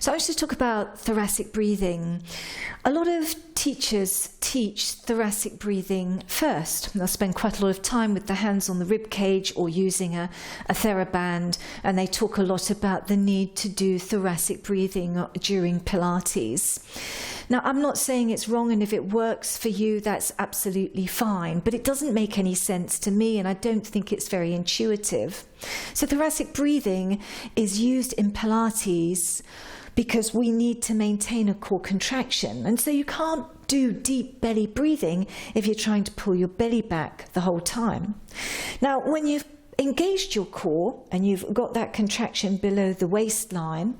So I want to talk about thoracic breathing. A lot of teachers teach thoracic breathing first. They'll spend quite a lot of time with the hands on the rib cage or using a TheraBand, and they talk a lot about the need to do thoracic breathing during Pilates. Now, I'm not saying it's wrong, and if it works for you, that's absolutely fine, but it doesn't make any sense to me, and I don't think it's very intuitive. So thoracic breathing is used in Pilates because we need to maintain a core contraction. And so you can't do deep belly breathing if you're trying to pull your belly back the whole time. Now, when you've engaged your core and you've got that contraction below the waistline,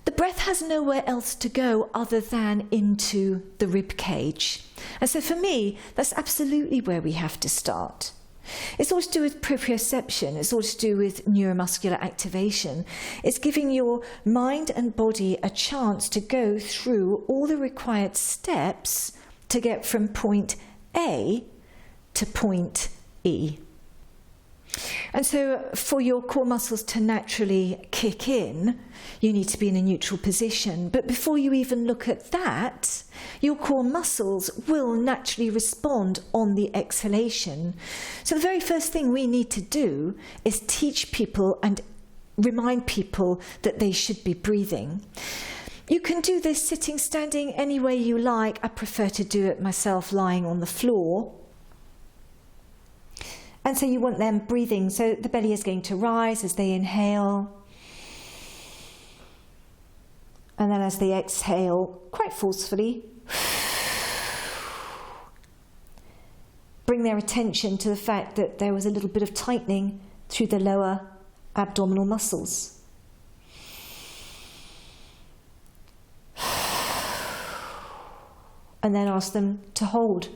the breath has nowhere else to go other than into the rib cage. And so for me, that's absolutely where we have to start. It's all to do with proprioception, it's all to do with neuromuscular activation. It's giving your mind and body a chance to go through all the required steps to get from point A to point E. And so for your core muscles to naturally kick in, you need to be in a neutral position. But before you even look at that, your core muscles will naturally respond on the exhalation. So the very first thing we need to do is teach people and remind people that they should be breathing. You can do this sitting, standing, any way you like. I prefer to do it myself lying on the floor. And so you want them breathing, so the belly is going to rise as they inhale. And then as they exhale, quite forcefully, bring their attention to the fact that there was a little bit of tightening through the lower abdominal muscles. And then ask them to hold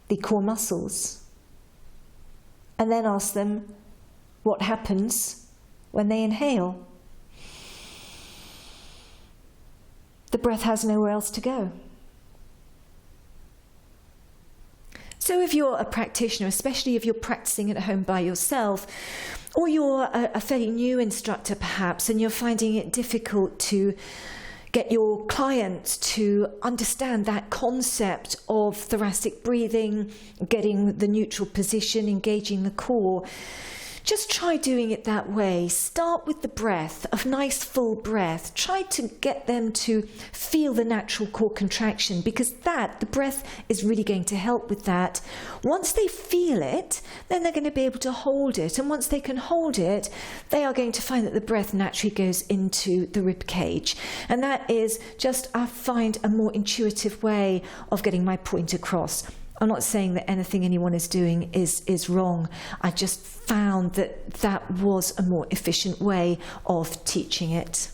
the core muscles. And then ask them what happens when they inhale. The breath has nowhere else to go. So if you're a practitioner, especially if you're practicing at home by yourself, or you're a fairly new instructor perhaps, and you're finding it difficult to get your clients to understand that concept of thoracic breathing, getting the neutral position, engaging the core, just try doing it that way. Start with the breath, a nice full breath. Try to get them to feel the natural core contraction, because the breath is really going to help with that. Once they feel it, then they're going to be able to hold it. And once they can hold it, they are going to find that the breath naturally goes into the rib cage. And that is just, I find, a more intuitive way of getting my point across. I'm not saying that anything anyone is doing is wrong. I just found that was a more efficient way of teaching it.